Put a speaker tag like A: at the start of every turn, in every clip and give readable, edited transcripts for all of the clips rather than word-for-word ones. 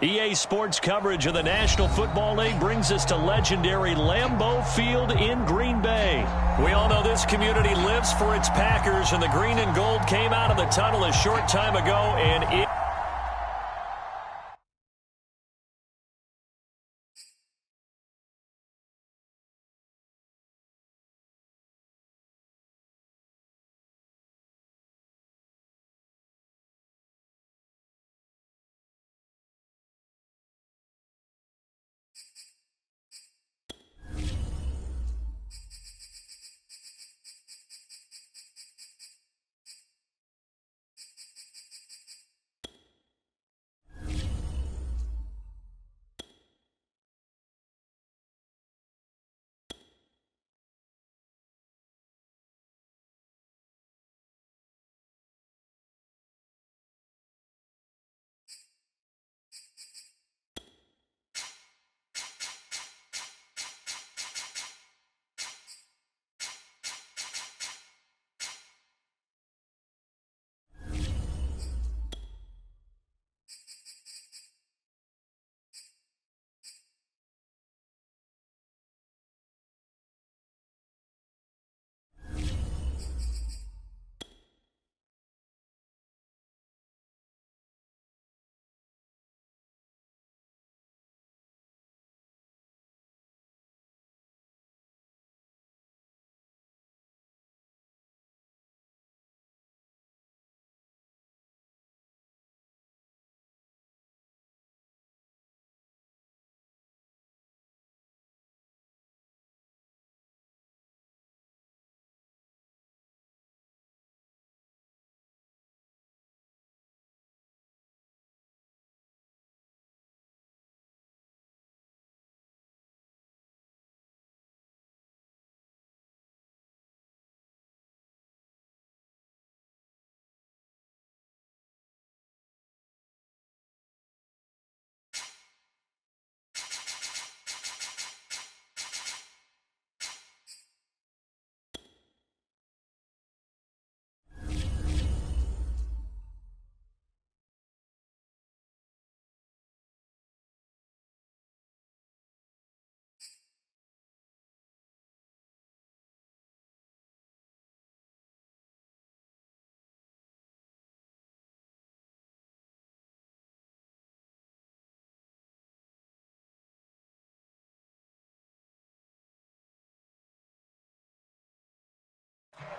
A: EA Sports coverage of the National Football League brings us to legendary Lambeau Field in Green Bay. We all know this community lives for its Packers, and the green and gold came out of the tunnel a short time ago, and it...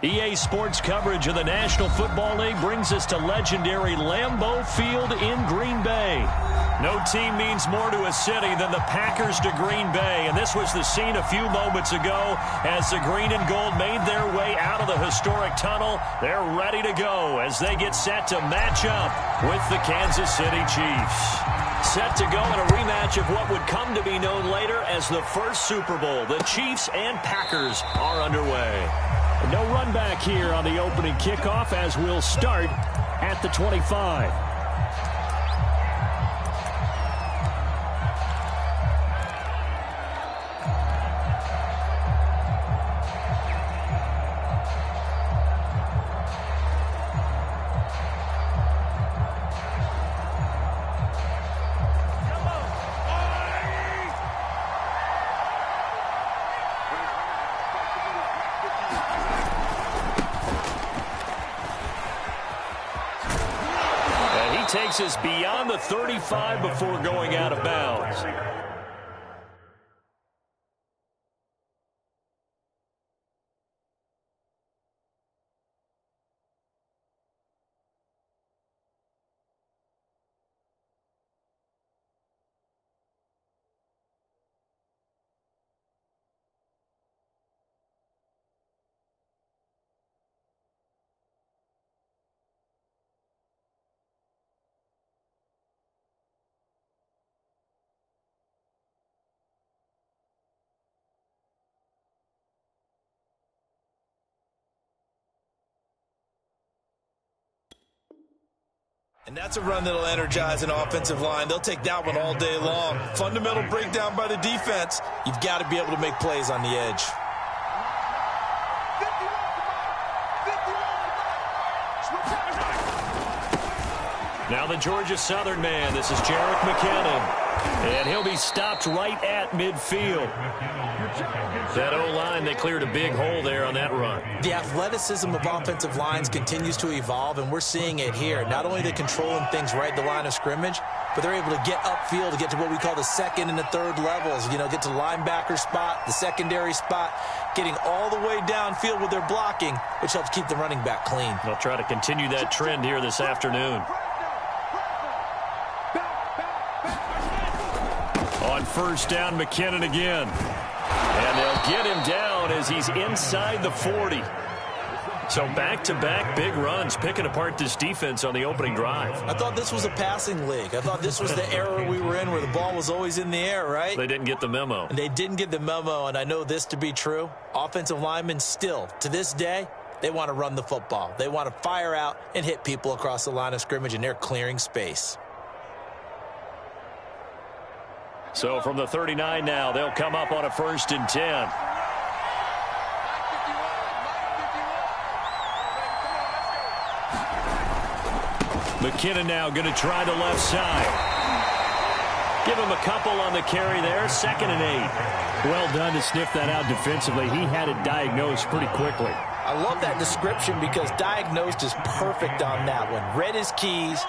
A: EA Sports coverage of the National Football League brings us to legendary Lambeau Field in Green Bay. No team means more to a city than the Packers to Green Bay, and this was the scene a few moments ago as the green and gold made their way out of the historic tunnel. They're ready to go as they get set to match up with the Kansas City Chiefs. Set to go in a rematch of what would come to be known later as the first Super Bowl. The Chiefs and Packers are underway. No run back here on the opening kickoff as we'll start at the 25. Takes us beyond the 35 before going out of bounds.
B: And that's a run that'll energize an offensive line. They'll take that one all day long. Fundamental breakdown by the defense. You've got to be able to make plays on the edge.
A: Now the Georgia Southern man. This is Jerick McKinnon. And he'll be stopped right at midfield. That O-line, they cleared a big hole there on that run.
B: The athleticism of offensive lines continues to evolve, and we're seeing it here. Not only are they controlling things right at the line of scrimmage, but they're able to get upfield to get to what we call the second and the third levels. You know, get to the linebacker spot, the secondary spot, getting all the way downfield with their blocking, which helps keep the running back clean.
A: They'll try to continue that trend here this afternoon. On first down, McKinnon again. And they'll get him down as he's inside the 40. So back-to-back big runs, picking apart this defense on the opening drive.
B: I thought this was a passing league. I thought this was the era we were in where the ball was always in the air, right?
A: They didn't get the memo.
B: And they didn't get the memo, and I know this to be true. Offensive linemen still, to this day, they want to run the football. They want to fire out and hit people across the line of scrimmage, and they're clearing space.
A: So from the 39 now, they'll come up on a 1st and 10. McKinnon now going to try the left side. Give him a couple on the carry there. 2nd and 8.
C: Well done to sniff that out defensively. He had it diagnosed pretty quickly.
B: I love that description because diagnosed is perfect on that one. Read his keys,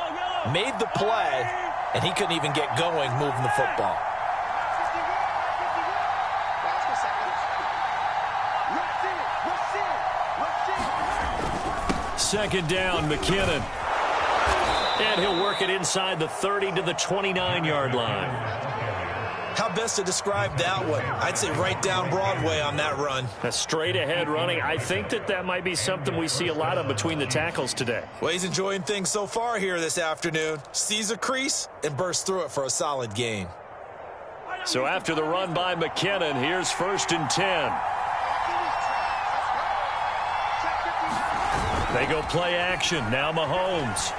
B: made the play, and he couldn't even get going moving the football.
A: Second down, McKinnon. And he'll work it inside the 30 to the 29-yard line.
B: How best to describe that one? I'd say right down Broadway on that run.
A: A straight-ahead running. I think that might be something we see a lot of between the tackles today.
B: Well, he's enjoying things so far here this afternoon. Sees a crease and bursts through it for a solid gain.
A: So after the run by McKinnon, here's 1st and 10. They go play action. Now Mahomes.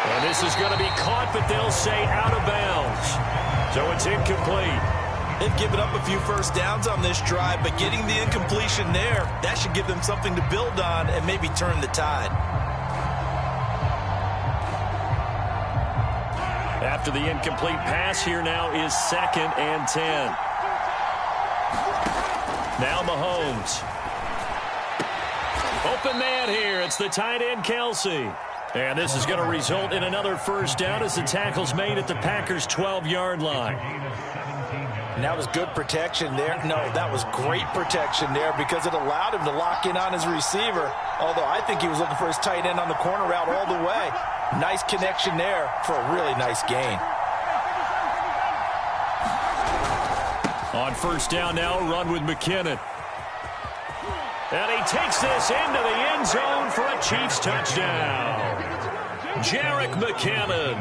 A: And this is going to be caught, but they'll say out of bounds. So it's incomplete.
B: They've given up a few first downs on this drive, but getting the incompletion there, that should give them something to build on and maybe turn the tide.
A: After the incomplete pass, here now is 2nd and 10. Now Mahomes. Open man here. It's the tight end, Kelsey. And this is going to result in another first down as the tackle's made at the Packers' 12-yard line.
B: And that was good protection there. No, that was great protection there because it allowed him to lock in on his receiver. Although I think he was looking for his tight end on the corner route all the way. Nice connection there for a really nice gain.
A: On first down now, run with McKinnon. And he takes this into the end zone for a Chiefs touchdown. Jerick McKinnon,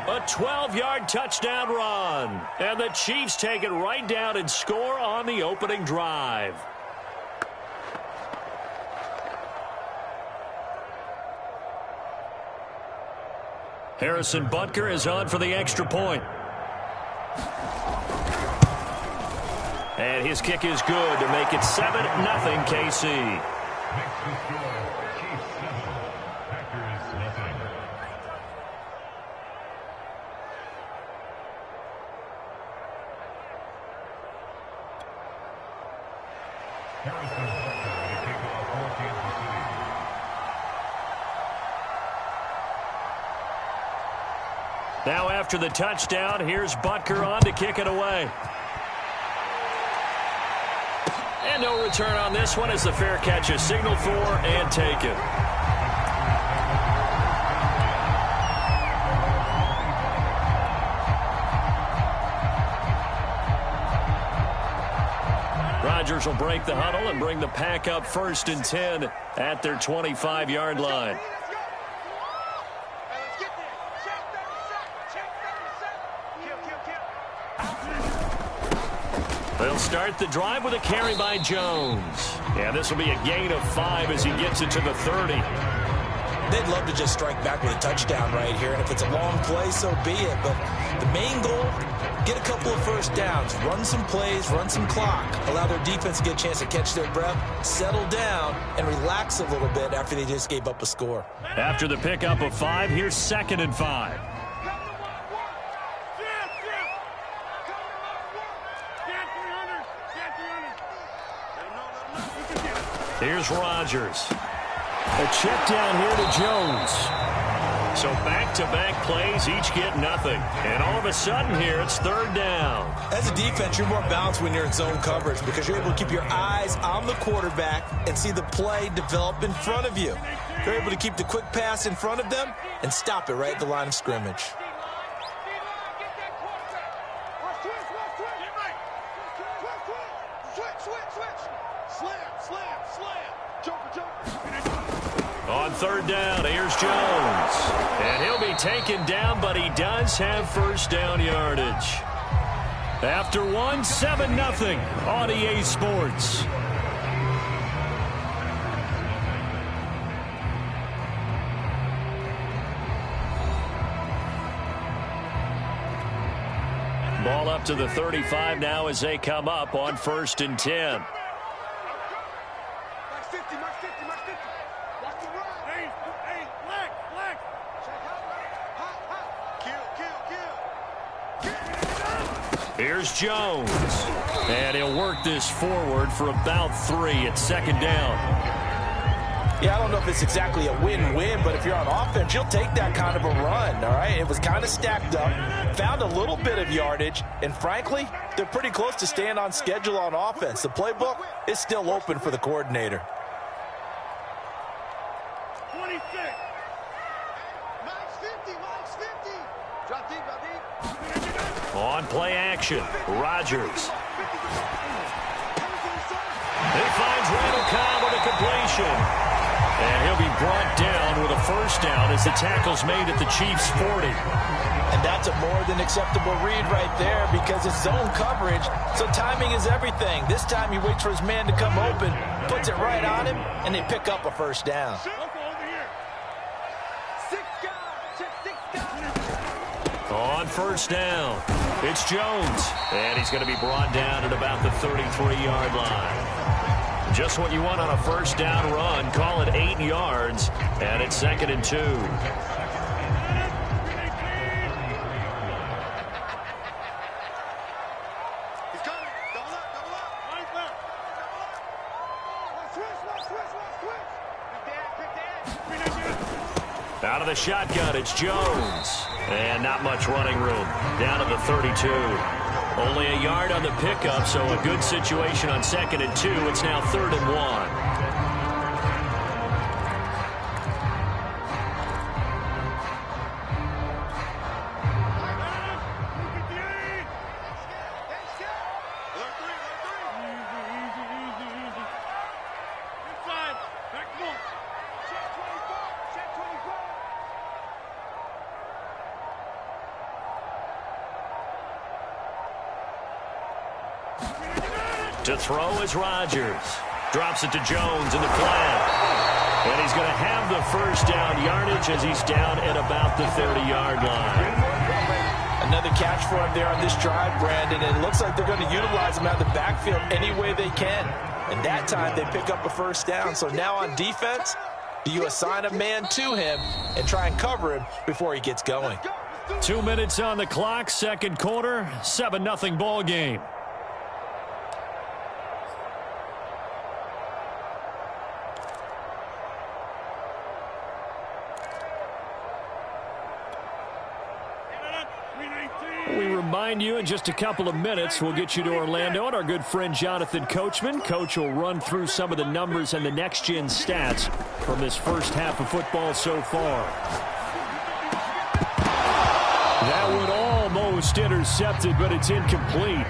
A: a 12-yard touchdown run. And the Chiefs take it right down and score on the opening drive. Harrison Butker is on for the extra point. And his kick is good to make it 7-0 KC. Now after the touchdown, here's Butker on to kick it away. And no return on this one as the fair catch is signaled for and taken. Rodgers will break the huddle and bring the Pack up 1st and 10 at their 25-yard line. They'll start the drive with a carry by Jones. Yeah, this will be a gain of 5 as he gets it to the 30.
B: they'd love to just strike back with a touchdown right here. And if it's a long play, so be it. But the main goal, get a couple of first downs, run some plays, run some clock, allow their defense to get a chance to catch their breath, settle down, and relax a little bit after they just gave up a score.
A: After the pickup of 5, here's 2nd and 5. Here's Rodgers. A check down here to Jones. So back-to-back plays, each get nothing. And all of a sudden here, it's 3rd down.
B: As a defense, you're more balanced when you're in zone coverage because you're able to keep your eyes on the quarterback and see the play develop in front of you. You're able to keep the quick pass in front of them and stop it right at the line of scrimmage.
A: On 3rd down, here's Jones. And he'll be taken down, but he does have first down yardage. After 1, 7-0 on EA Sports. Ball up to the 35 now as they come up on 1st and 10. Here's Jones. And he'll work this forward for about 3 at 2nd down.
B: Yeah, I don't know if it's exactly a win-win, but if you're on offense, you'll take that kind of a run, all right? It was kind of stacked up, found a little bit of yardage, and frankly, they're pretty close to staying on schedule on offense. The playbook is still open for the coordinator.
D: 26. Max 50. Drop deep.
A: On play action, Rodgers. He finds Randall Cobb with a completion. And he'll be brought down with a first down as the tackle's made at the Chiefs' 40.
B: And that's a more than acceptable read right there because it's zone coverage, so timing is everything. This time he waits for his man to come open, puts it right on him, and they pick up a first down.
A: On first down, it's Jones. And he's going to be brought down at about the 33-yard line. Just what you want on a first down run. Call it 8 yards, and it's 2nd and 2. Out of the shotgun, it's Jones. And not much running room. Down to the 32. Only a yard on the pickup, so a good situation on 2nd and 2. It's now 3rd and 1. To throw is Rodgers. Drops it to Jones in the flat. And he's going to have the first down yardage as he's down at about the 30-yard line.
B: Another catch for him there on this drive, Brandon. And it looks like they're going to utilize him out of the backfield any way they can. And that time they pick up a first down. So now on defense, do you assign a man to him and try and cover him before he gets going?
A: 2 minutes on the clock, 2nd quarter, 7-0 ball game. We remind you in just a couple of minutes we'll get you to Orlando and our good friend Jonathan Coachman. Coach will run through some of the numbers and the next-gen stats from this first half of football so far. That one almost intercepted, but it's incomplete.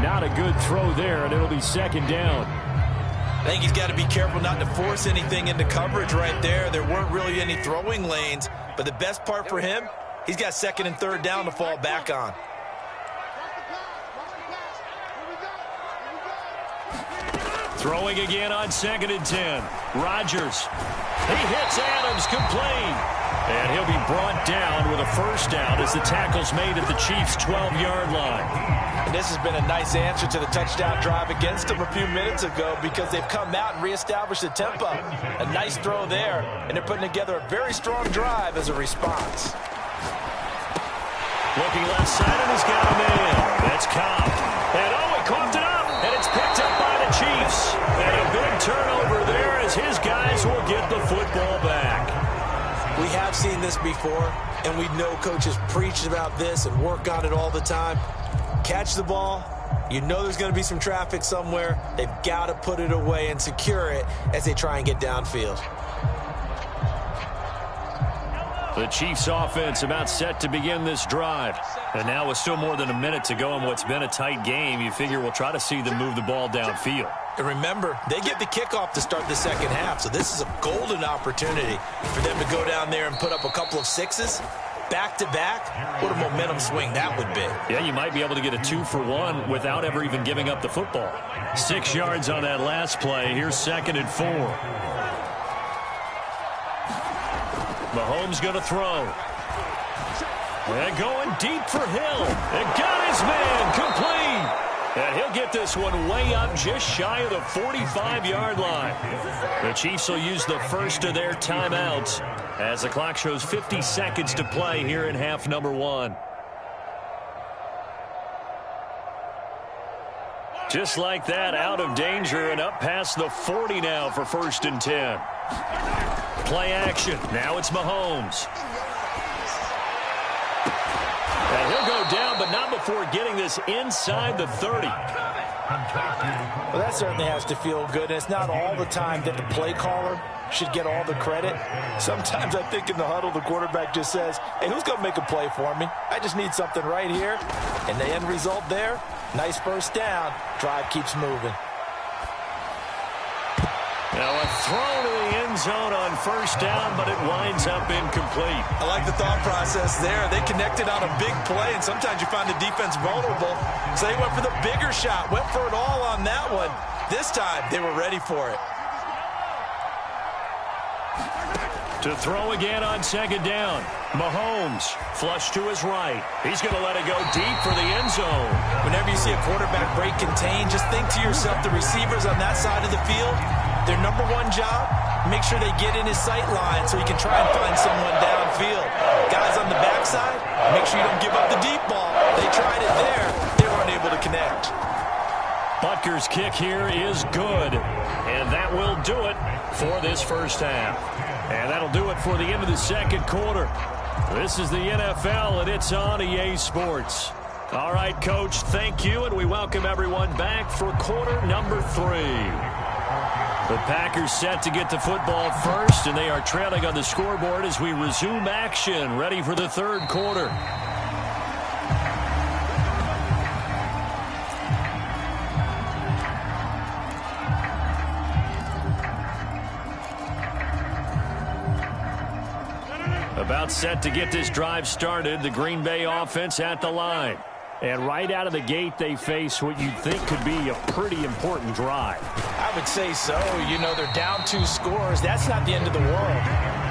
A: Not a good throw there, and it'll be 2nd down.
B: I think he's got to be careful not to force anything into coverage right there. There weren't really any throwing lanes, but the best part for him, he's got 2nd and 3rd down to fall back on.
A: Throwing again on 2nd and 10. Rodgers. He hits Adams complete. And he'll be brought down with a first down as the tackle's made at the Chiefs' 12-yard line.
B: And this has been a nice answer to the touchdown drive against them a few minutes ago because they've come out and reestablished the tempo. A nice throw there, and they're putting together a very strong drive as a response.
A: Looking left side, and he's got him in. That's Cobb. And he coughed it up, and it's picked up by the Chiefs. And a big turnover there as his guys will get the football back.
B: We have seen this before, and we know coaches preach about this and work on it all the time. Catch the ball. You know there's going to be some traffic somewhere. They've got to put it away and secure it as they try and get downfield.
A: The Chiefs offense about set to begin this drive. And now with still more than a minute to go in what's been a tight game, you figure we'll try to see them move the ball downfield.
B: And remember, they get the kickoff to start the second half, so this is a golden opportunity for them to go down there and put up a couple of sixes back-to-back. What a momentum swing that would be.
A: Yeah, you might be able to get a 2-for-1 without ever even giving up the football. 6 yards on that last play. Here's 2nd and 4. Mahomes going to throw. And going deep for Hill. And got his man complete. And he'll get this one way up just shy of the 45-yard line. The Chiefs will use the first of their timeouts as the clock shows 50 seconds to play here in half number 1. Just like that, out of danger and up past the 40 now for 1st and 10. Play action. Now it's Mahomes. And he'll go down, but not before getting this inside the 30.
B: Well, that certainly has to feel good. And it's not all the time that the play caller should get all the credit. Sometimes I think in the huddle, the quarterback just says, hey, who's going to make a play for me? I just need something right here. And the end result there, nice first down. Drive keeps moving.
A: Now a throw to the end zone on 1st down, but it winds up incomplete.
B: I like the thought process there. They connected on a big play, and sometimes you find the defense vulnerable. So they went for the bigger shot, went for it all on that one. This time, they were ready for it.
A: To throw again on 2nd down. Mahomes, flush to his right. He's going to let it go deep for the end zone.
B: Whenever you see a quarterback break contain, just think to yourself, the receivers on that side of the field, their number one job, make sure they get in his sight line so he can try and find someone downfield. Guys on the backside, make sure you don't give up the deep ball. They tried it there. They weren't able to connect.
A: Butker's kick here is good. And that will do it for this first half. And that'll do it for the end of the second quarter. This is the NFL, and it's on EA Sports. All right, Coach, thank you, and we welcome everyone back for quarter number 3. The Packers set to get the football first, and they are trailing on the scoreboard as we resume action, ready for the 3rd quarter. About set to get this drive started, the Green Bay offense at the line. And right out of the gate, they face what you'd think could be a pretty important drive.
B: I would say so. You know, they're down 2 scores. That's not the end of the world.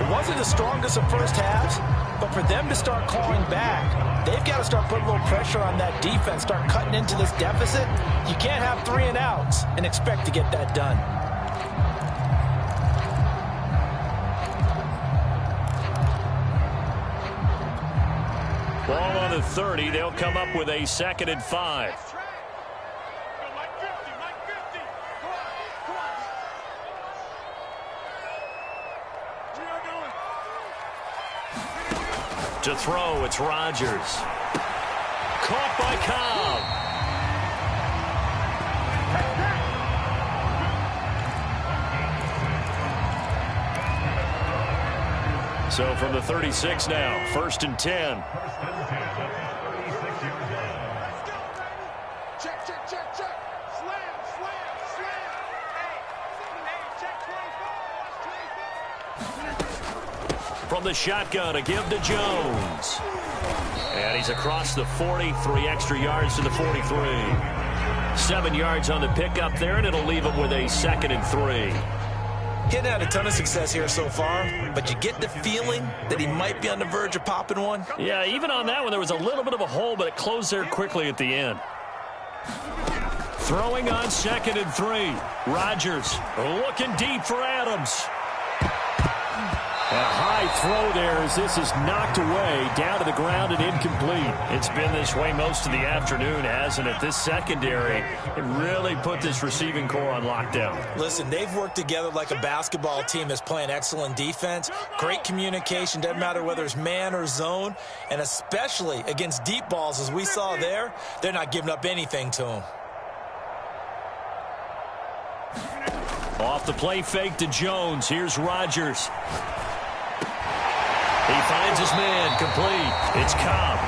B: It wasn't the strongest of first halves, but for them to start clawing back, they've got to start putting a little pressure on that defense, start cutting into this deficit. You can't have 3 and outs and expect to get that done.
A: Ball on the 30. They'll come up with a 2nd and 5. To throw, it's Rodgers. Caught by Cobb. So from the 36 now, 1st and 10. From the shotgun, a give to Jones. And he's across the 40, 3 extra yards to the 43. 7 yards on the pickup there, and it'll leave him with a 2nd and 3.
B: He hadn't had a ton of success here so far, but you get the feeling that he might be on the verge of popping one.
A: Yeah, even on that one, there was a little bit of a hole, but it closed there quickly at the end. Throwing on 2nd and 3. Rodgers looking deep for Adams.
C: A high throw there as this is knocked away, down to the ground and incomplete.
A: It's been this way most of the afternoon, hasn't it? This secondary, it really put this receiving core on lockdown.
B: Listen, they've worked together like a basketball team that's playing excellent defense. Great communication, doesn't matter whether it's man or zone, and especially against deep balls, as we saw there, they're not giving up anything to them.
A: Off the play fake to Jones. Here's Rodgers. He finds his man, complete. It's Cobb.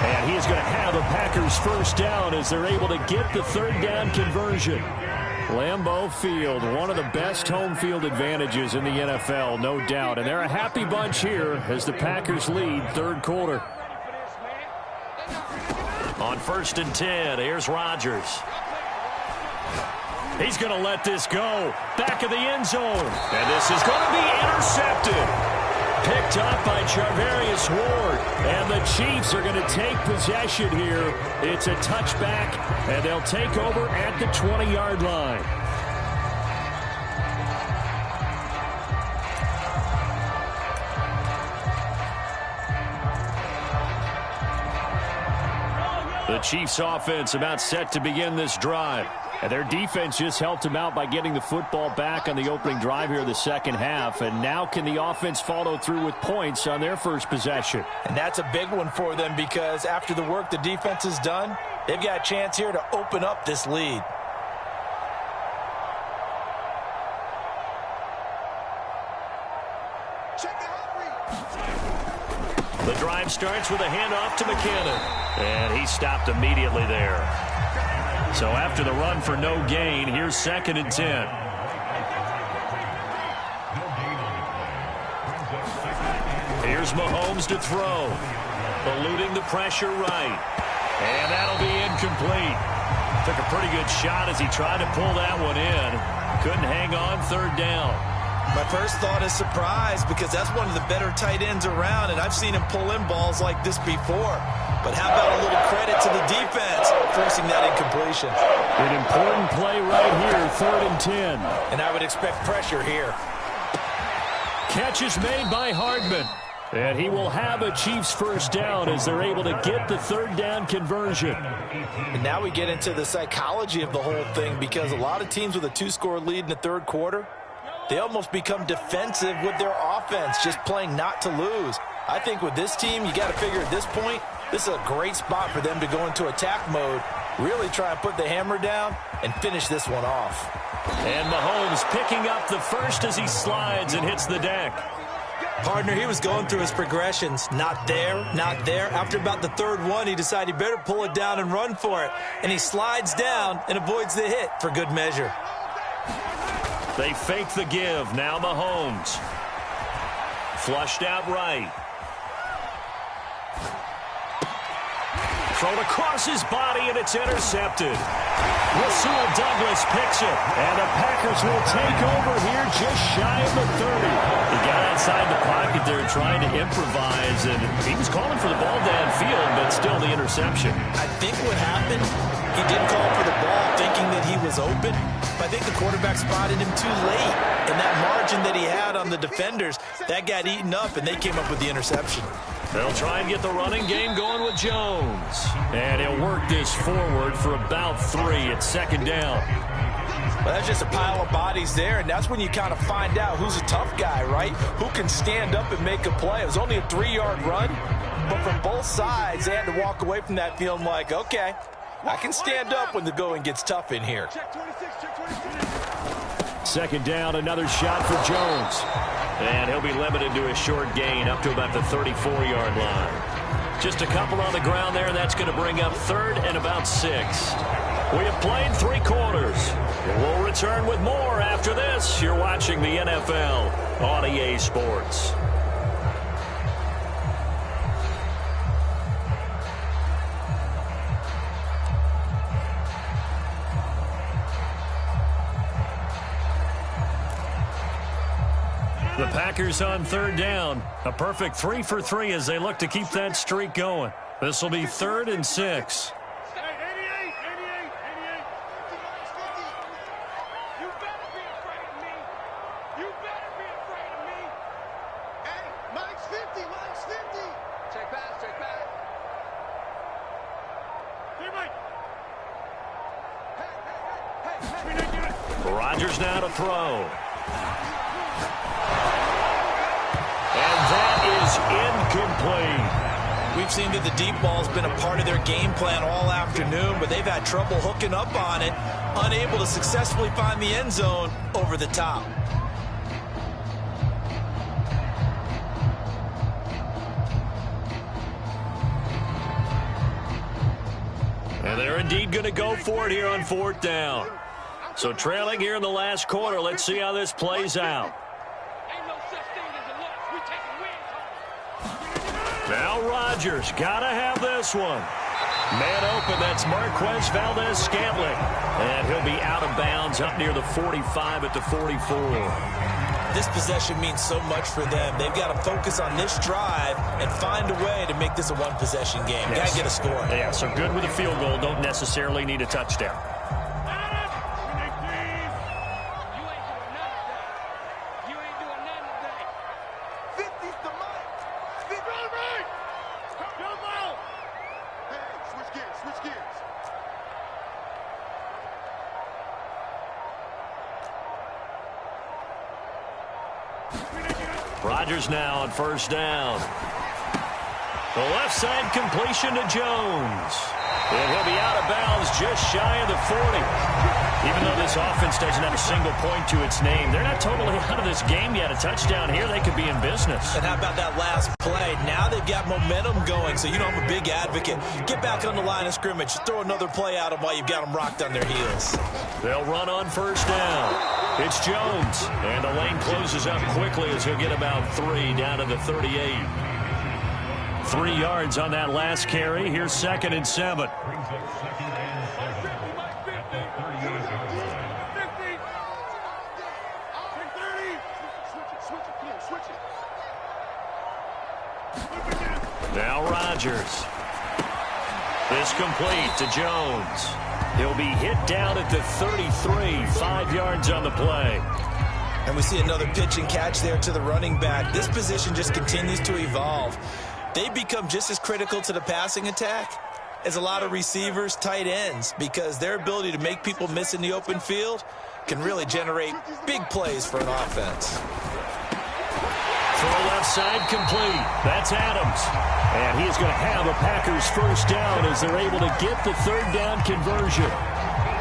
C: And he is going to have a Packers first down as they're able to get the 3rd down conversion. Lambeau Field, one of the best home field advantages in the NFL, no doubt. And they're a happy bunch here as the Packers lead 3rd quarter.
A: On 1st and 10, here's Rodgers. He's going to let this go. Back of the end zone. And this is going to be intercepted. Picked up by Charvarius Ward. And the Chiefs are going to take possession here. It's a touchback, and they'll take over at the 20-yard line. The Chiefs offense about set to begin this drive. And their defense just helped them out by getting the football back on the opening drive here in the second half. And now can the offense follow through with points on their first possession?
B: And that's a big one for them because after the work the defense has done, they've got a chance here to open up this lead.
A: The drive starts with a handoff to McKinnon. And he stopped immediately there. So after the run for no gain, here's 2nd and 10. Here's Mahomes to throw. Eluding the pressure right. And that'll be incomplete. Took a pretty good shot as he tried to pull that one in. Couldn't hang on 3rd down.
B: My first thought is surprise because that's one of the better tight ends around, and I've seen him pull in balls like this before. But how about a little credit to the defense forcing that incompletion?
C: An important play right here, 3rd and 10.
B: And I would expect pressure here.
C: Catch is made by Hardman. And he will have a Chiefs first down as they're able to get the 3rd down conversion.
B: And now we get into the psychology of the whole thing because a lot of teams with a 2-score lead in the 3rd quarter, they almost become defensive with their offense, just playing not to lose. I think with this team, you got to figure at this point, this is a great spot for them to go into attack mode, really try and put the hammer down and finish this one off.
A: And Mahomes picking up the first as he slides and hits the deck.
B: Partner, he was going through his progressions. Not there, not there. After about the 3rd one, he decided he better pull it down and run for it. And he slides down and avoids the hit for good measure.
A: They fake the give. Now Mahomes. Flushed out right. Thrown across his body, and it's intercepted. Rasul Douglas picks it, and the Packers will take over here just shy of the 30. He got outside the pocket there trying to improvise, and he was calling for the ball downfield, but still the interception.
B: I think what happened, he did call for the ball thinking that he was open, but I think the quarterback spotted him too late. And that margin that he had on the defenders, that got eaten up, and they came up with the interception.
A: They'll try and get the running game going with Jones. And he'll work this forward for about 3 at 2nd down.
B: Well, that's just a pile of bodies there, and that's when you kind of find out who's a tough guy, right? Who can stand up and make a play. It was only a 3-yard run, but from both sides, they had to walk away from that feeling like, okay, I can stand up when the going gets tough in here.
C: 2nd down, another shot for Jones.
A: And he'll be limited to a short gain up to about the 34-yard line. Just a couple on the ground there, and that's going to bring up 3rd and about 6. We have played 3 quarters. We'll return with more after this. You're watching the NFL on EA Sports. The Packers on third down. A perfect 3 for 3 as they look to keep that streak going. This will be 3rd and 6. Rodgers now to throw. And that is incomplete.
B: We've seen that the deep ball's been a part of their game plan all afternoon, but they've had trouble hooking up on it, unable to successfully find the end zone over the top.
A: And they're indeed going to go for it here on 4th down. So trailing here in the last quarter, let's see how this plays out. Now Rodgers, gotta have this one. Man open, that's Marquez Valdez-Scantling. And he'll be out of bounds up near the 45 at the 44.
B: This possession means so much for them. They've got to focus on this drive and find a way to make this a one-possession game.
A: Yes.
B: Got to get a score.
A: Yeah, so good with a field goal. Don't necessarily need a touchdown. Rodgers now on 1st down. The left side completion to Jones. And he'll be out of bounds just shy of the 40. Even though this offense doesn't have a single point to its name, they're not totally out of this game yet. A touchdown here, they could be in business.
B: And how about that last play? Now they've got momentum going, so you know I'm a big advocate. Get back on the line of scrimmage. Throw another play at them while you've got them rocked on their heels.
A: They'll run on 1st down. It's Jones, and the lane closes up quickly as he'll get about 3 down to the 38. 3 yards on that last carry. Here's 2nd and 7. Now Rodgers. This complete to Jones. He'll be hit down at the 33, 5 yards on the play.
B: And we see another pitch and catch there to the running back. This position just continues to evolve. They become just as critical to the passing attack as a lot of receivers, tight ends, because their ability to make people miss in the open field can really generate big plays for an offense.
A: Throw left side complete. That's Adams. And he is going to have a Packers 1st down as they're able to get the 3rd down conversion.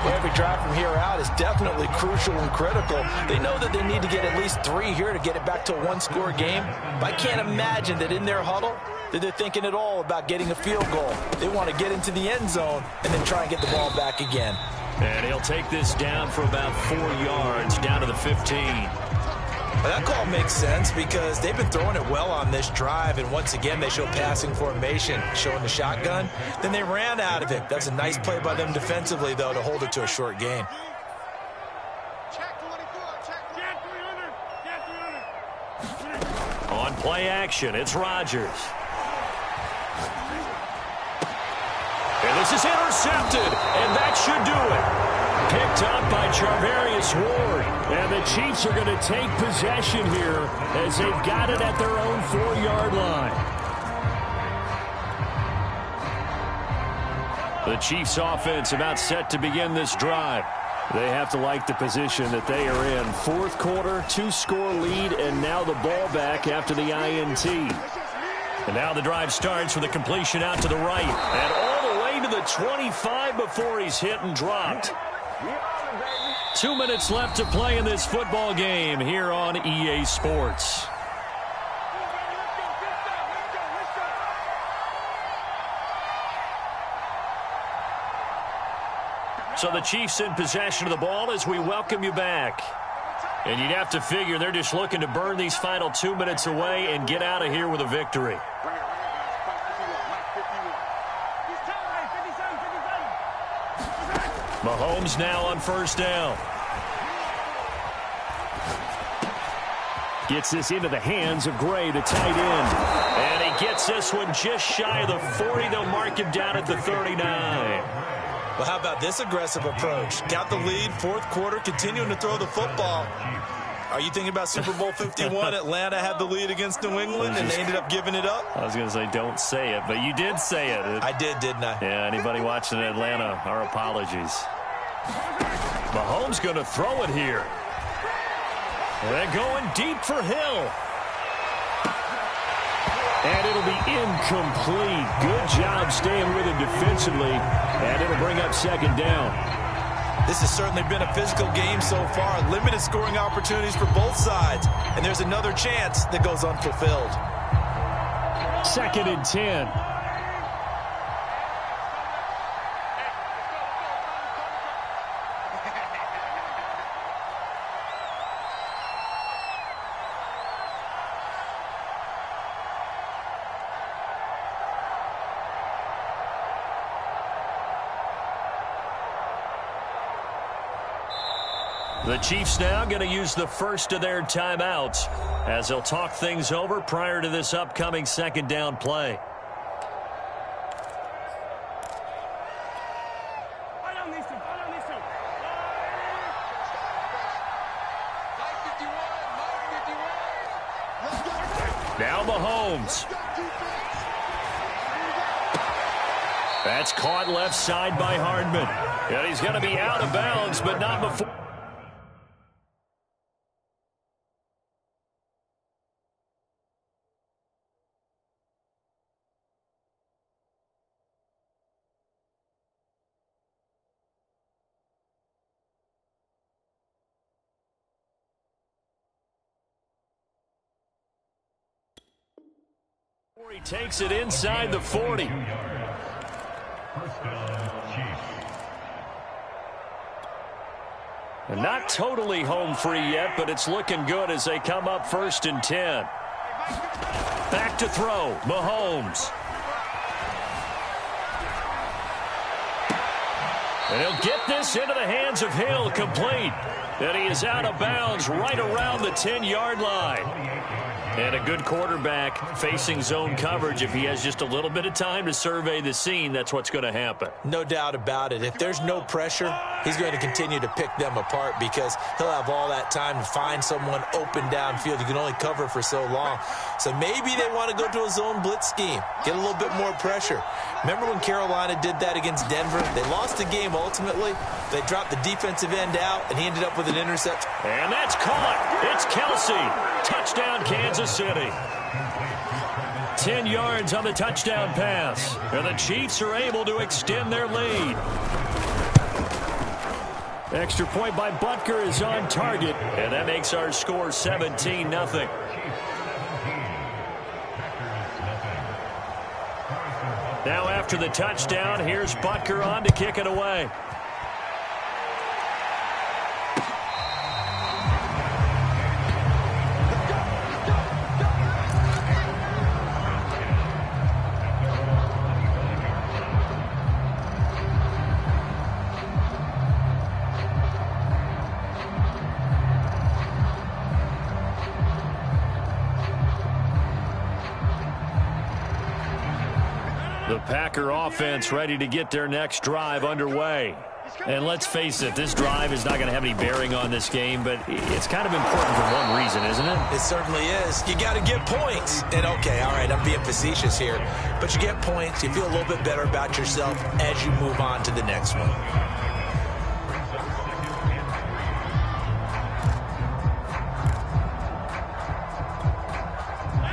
B: Every drive from here out is definitely crucial and critical. They know that they need to get at least 3 here to get it back to a one-score game. But I can't imagine that in their huddle that they're thinking at all about getting a field goal. They want to get into the end zone and then try and get the ball back again.
A: And he'll take this down for about 4 yards, down to the 15.
B: Well, that call makes sense because they've been throwing it well on this drive, and once again they show passing formation, showing the shotgun. Then they ran out of it. That's a nice play by them defensively, though, to hold it to a short gain.
A: On play action, it's Rodgers. And this is intercepted, and that should do it. Picked up by Charvarius Ward. And the Chiefs are going to take possession here as they've got it at their own 4-yard line. The Chiefs offense about set to begin this drive. They have to like the position that they are in. 4th quarter, 2-score lead, and now the ball back after the INT. And now the drive starts with a completion out to the right. And all the way to the 25 before he's hit and dropped. 2 minutes left to play in this football game here on EA Sports. So the Chiefs in possession of the ball as we welcome you back. And you'd have to figure they're just looking to burn these final 2 minutes away and get out of here with a victory. Mahomes now on 1st down.
C: Gets this into the hands of Gray, the tight end.
A: And he gets this one just shy of the 40. They'll mark him down at the 39.
B: Well, how about this aggressive approach? Got the lead, fourth quarter, continuing to throw the football. Are you thinking about Super Bowl 51? Atlanta had the lead against New England, and they ended up giving it up?
C: I was going to say don't say it, but you did say it.
B: I did, didn't I?
C: Yeah, anybody watching Atlanta, our apologies.
A: Mahomes going to throw it here. They're going deep for Hill.
C: And it'll be incomplete. Good job staying with him defensively, and it'll bring up second down.
B: This has certainly been a physical game so far. Limited scoring opportunities for both sides. And there's another chance that goes unfulfilled.
C: 2nd and 10.
A: The Chiefs now going to use the first of their timeouts as they'll talk things over prior to this upcoming second down play. Now Mahomes. That's caught left side by Hardman. And he's going to be out of bounds, but not before. He takes it inside the 40. And not totally home free yet, but it's looking good as they come up 1st and 10. Back to throw, Mahomes. And he'll get this into the hands of Hill, complete. And he is out of bounds right around the 10-yard line. And a good quarterback facing zone coverage. If he has just a little bit of time to survey the scene, that's what's going to happen.
B: No doubt about it. If there's no pressure, he's going to continue to pick them apart because he'll have all that time to find someone open downfield. You can only cover for so long. So maybe they want to go to a zone blitz scheme, get a little bit more pressure. Remember when Carolina did that against Denver? They lost the game ultimately. They dropped the defensive end out, and he ended up with an interception.
A: And that's caught. It's Kelsey. Touchdown, Kansas City. 10 yards on the touchdown pass. And the Chiefs are able to extend their lead. Extra point by Butker is on target. And that makes our score 17-0. Now after the touchdown, here's Butker on to kick it away. The Packer offense ready to get their next drive underway. And let's face it, this drive is not going to have any bearing on this game, but it's kind of important for one reason, isn't it?
B: It certainly is. You got to get points. And, okay, all right, I'm being facetious here. But you get points. You feel a little bit better about yourself as you move on to the next one.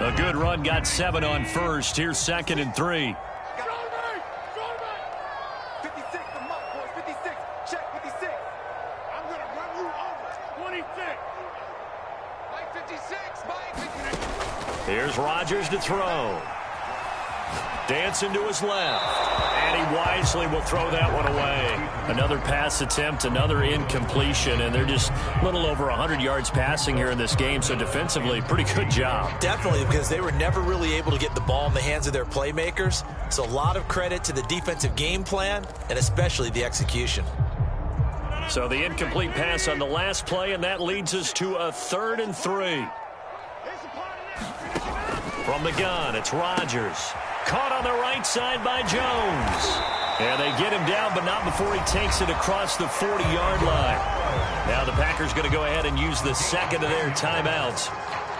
A: A good run got 7 on first. Here's 2nd and 3. Here's Rodgers to throw. Dancing to his left. And he wisely will throw that one away. Another pass attempt, another incompletion, and they're just a little over 100 yards passing here in this game, so defensively, pretty good job.
B: Definitely, because they were never really able to get the ball in the hands of their playmakers. So a lot of credit to the defensive game plan, and especially the execution.
A: So the incomplete pass on the last play, and that leads us to a 3rd and 3. From the gun, it's Rodgers. Caught on the right side by Jones. And they get him down, but not before he takes it across the 40-yard line. Now the Packers going to go ahead and use the second of their timeouts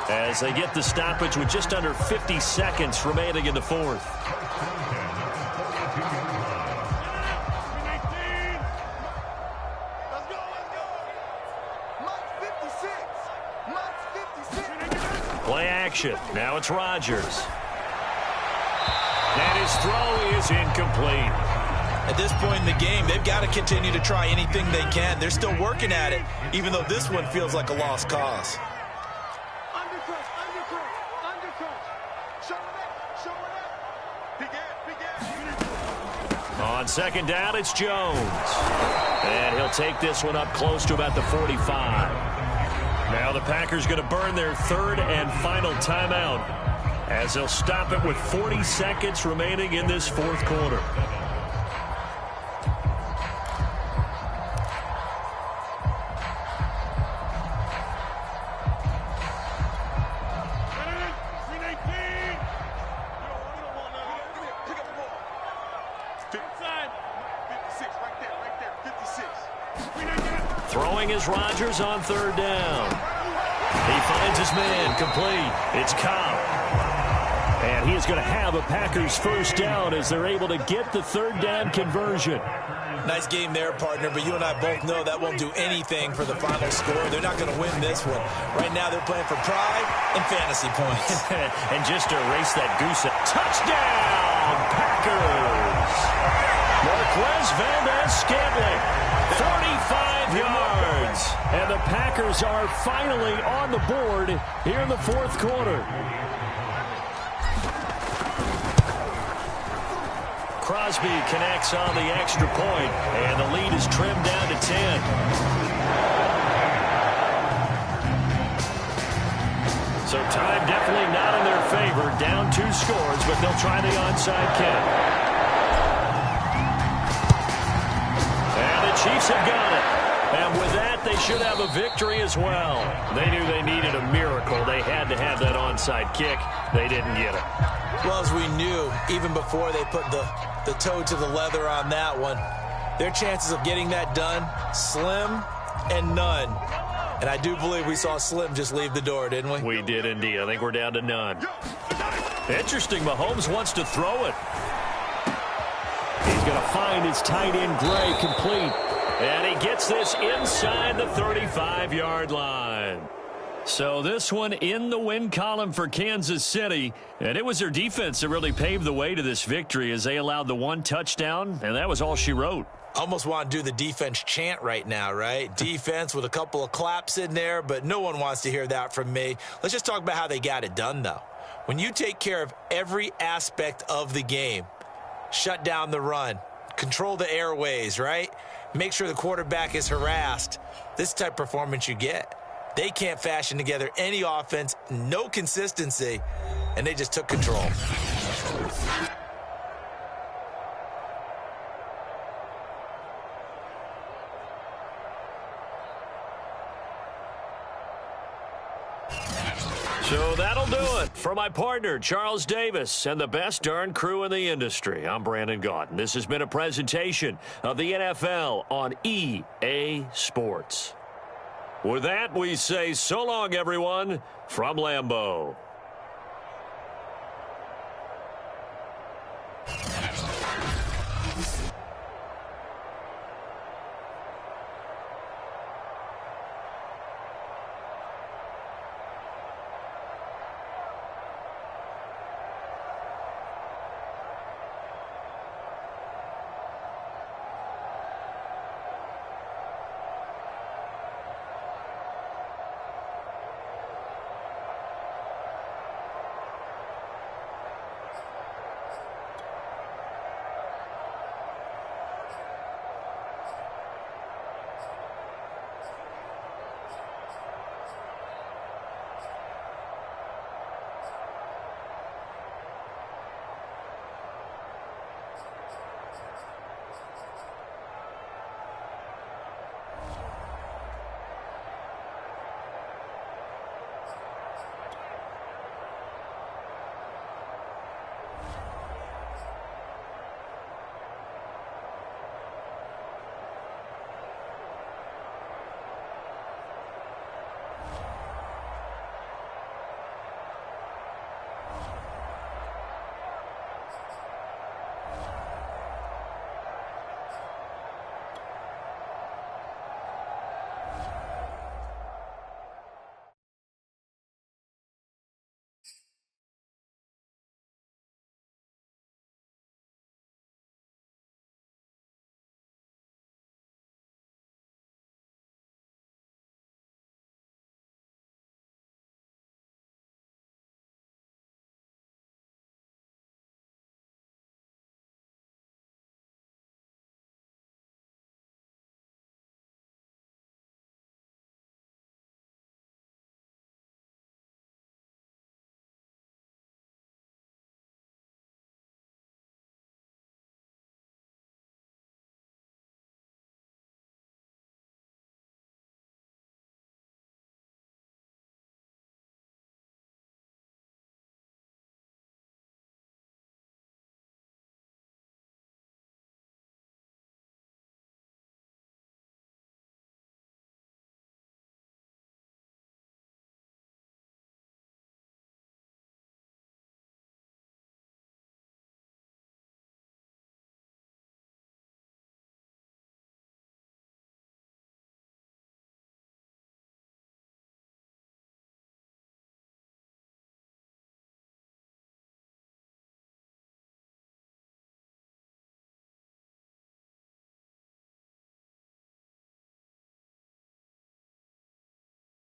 A: as they get the stoppage with just under 50 seconds remaining in the fourth. Play action. Now it's Rodgers. And his throw is incomplete.
B: At this point in the game, they've got to continue to try anything they can. They're still working at it, even though this one feels like a lost cause.
A: On second down, it's Jones. And he'll take this one up close to about the 45. Now the Packers going to burn their third and final timeout as they'll stop it with 40 seconds remaining in this fourth quarter. Throwing is Rodgers on third down. He finds his man, complete. It's Cobb. And he is going to have a Packers first down as they're able to get the third down conversion.
B: Nice game there, partner, but you and I both know that won't do anything for the final score. They're not going to win this one. Right now they're playing for pride and fantasy points.
A: And just to erase that goose, touchdown, Packers! Marquez Valdez-Scantling, 45 yards. And the Packers are finally on the board here in the fourth quarter. Crosby connects on the extra point, and the lead is trimmed down to 10. So time definitely not in their favor. Down 2 scores, but they'll try the onside kick. And the Chiefs have got it. And with that, they should have a victory as well. They knew they needed a miracle. They had to have that onside kick. They didn't get it.
B: Well, as we knew, even before they put the toe to the leather on that one, their chances of getting that done, slim and none. And I do believe we saw Slim just leave the door, didn't we?
A: We did indeed. I think we're down to none. Interesting, Mahomes wants to throw it. He's going to find his tight end Gray complete. And he gets this inside the 35-yard line. So this one in the win column for Kansas City. And it was their defense that really paved the way to this victory as they allowed the 1 touchdown, and that was all she wrote.
B: Almost want to do the defense chant right now, right? Defense with a couple of claps in there, but no one wants to hear that from me. Let's just talk about how they got it done, though. When you take care of every aspect of the game, shut down the run, control the airways, right? Make sure the quarterback is harassed. This type of performance you get. They can't fashion together any offense, no consistency, and they just took control.
A: So that'll do it for my partner, Charles Davis, and the best darn crew in the industry. I'm Brandon Gaudin. This has been a presentation of the NFL on EA Sports. With that, we say so long, everyone, from Lambeau.